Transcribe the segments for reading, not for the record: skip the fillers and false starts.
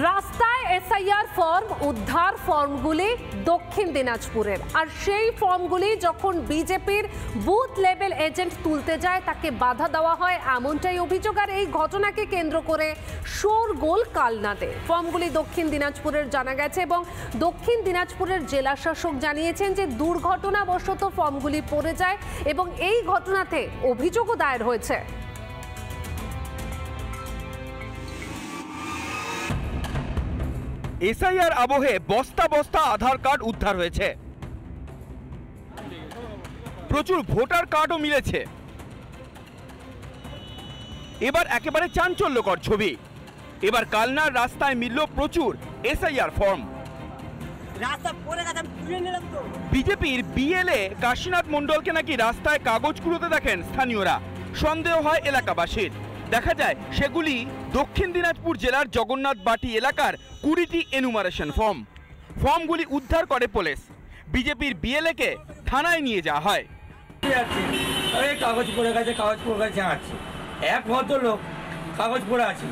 রাস্তায় SIR form উদ্ধার ফর্মগুলি দক্ষিণ দিনাজপুরের, আর সেই ফর্মগুলি যখন বিজেপির বুথ লেভেল এজেন্ট তুলতে যায় তাকে বাধা দেওয়া হয়, এমনটাই অভিযোগ। আর এই ঘটনাকে কেন্দ্র করে শোরগোল কালনাতে। ফর্মগুলি দক্ষিণ দিনাজপুরের জানা গেছে এবং দক্ষিণ দিনাজপুরের জেলা শাসক জানিয়েছেন যে দুর্ঘটনাবশত ফর্মগুলি পড়ে যায় এবং এই ঘটনাতে অভিযোগও দায়ের হয়েছে। এসআইআর আবহে বস্তা বস্তা আধার কার্ড উদ্ধার হয়েছে, প্রচুর ভোটার কার্ডও মিলেছে। এবার একেবারে চাঞ্চল্যকর ছবি। এবার কালনার রাস্তায় মিলল প্রচুর এসআইআর ফর্ম। বিজেপির বিএলএ কাশীনাথ মণ্ডলকে নাকি রাস্তায় কাগজ কুড়োতে দেখেন স্থানীয়রা। সন্দেহ হয় এলাকাবাসীর। দেখা যায় সেগুলি দক্ষিণ দিনাজপুর জেলার জগন্নাথ বাটি এলাকার 20টি এনুমারেশন ফর্ম। ফর্মগুলি উদ্ধার করে পুলিশ। বিজেপির বিএলএকে থানায় নিয়ে যাওয়া হয়। কাগজ পড়ে গেছে, কাগজ পড়ে গেছে আছে। এক ভদ্রলোক কাগজ পড়ে আছে,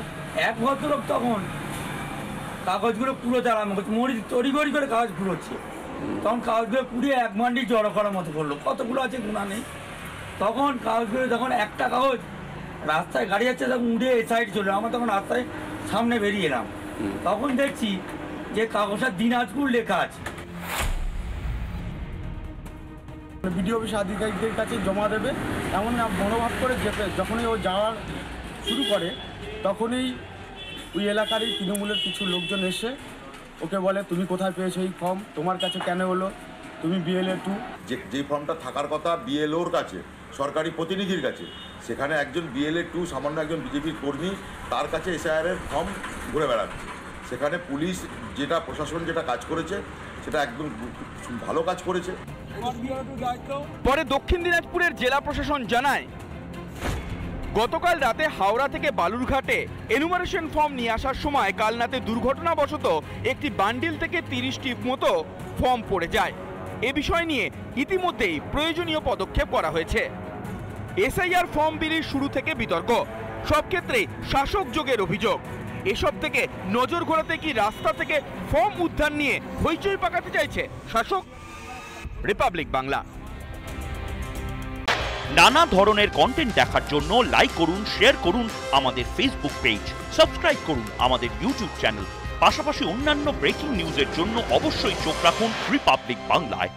এক ভদ্রলোক তখন কাগজগুলো পুরো চালানো করছে, তড়িঘড়ি করে কাগজ পুরোচ্ছে। তখন কাগজগুলো পুড়িয়ে এক মান্ডি জড়ো করার মতো করলো, কতগুলো আছে গুণা নেই। তখন কাগজগুলো যখন একটা কাগজ রাস্তায় গাড়ি যাচ্ছে তখন উঠে এ সাইড চলে, আমরা তখন রাস্তায় সামনে বেরিয়ে এলাম। তখন দেখছি যে কাগজটা দিনাজপুর লেখা আছে। বিডিও অফিস আধিকারিকদের কাছে জমা দেবে এমন মনোভাব করে যখনই ও যাওয়ার শুরু করে তখনই ওই এলাকারই তৃণমূলের কিছু লোকজন এসে ওকে বলে, তুমি কোথায় পেয়েছো এই ফর্ম, তোমার কাছে কেন হলো, তুমি বিএলএ 2। যে ফর্মটা থাকার কথা বিএলওর কাছে, সরকারি প্রতিনিধির কাছে, সেখানে একজন বিএলএ 2 সামান্য একজন বিজেপির কর্মী, তার কাছে এসআইআরের ফর্ম ঘুরে বেড়াচ্ছে। সেখানে পুলিশ যেটা, প্রশাসন যেটা কাজ করেছে সেটা একদম ভালো কাজ করেছে। পরে দক্ষিণ দিনাজপুরের জেলা প্রশাসন জানায়, গতকাল রাতে হাওড়া থেকে বালুরঘাটে এনুমারেশন ফর্ম নিয়ে আসার সময় কালনাতে দুর্ঘটনাবশত একটি বান্ডিল থেকে 30টি মতো ফর্ম পড়ে যায়। এ বিষয় নিয়ে ইতিমধ্যেই প্রয়োজনীয় পদক্ষেপ করা হয়েছে। এসআইআর ফর্ম বিলির শুরু থেকে বিতর্ক, সব ক্ষেত্রেই শাসক যোগের অভিযোগ। এসব থেকে নজর ঘোরাতে কি রাস্তা থেকে ফর্ম উদ্ধার নিয়ে হইচই পাকাতে চাইছে শাসক? রিপাবলিক বাংলা। নানা ধরনের কন্টেন্ট দেখার জন্য লাইক করুন, শেয়ার করুন আমাদের ফেসবুক পেজ, সাবস্ক্রাইব করুন আমাদের ইউটিউব চ্যানেল। পাশাপাশি অন্যান্য ব্রেকিং নিউজের জন্য অবশ্যই চোখ রাখুন রিপাবলিক বাংলায়।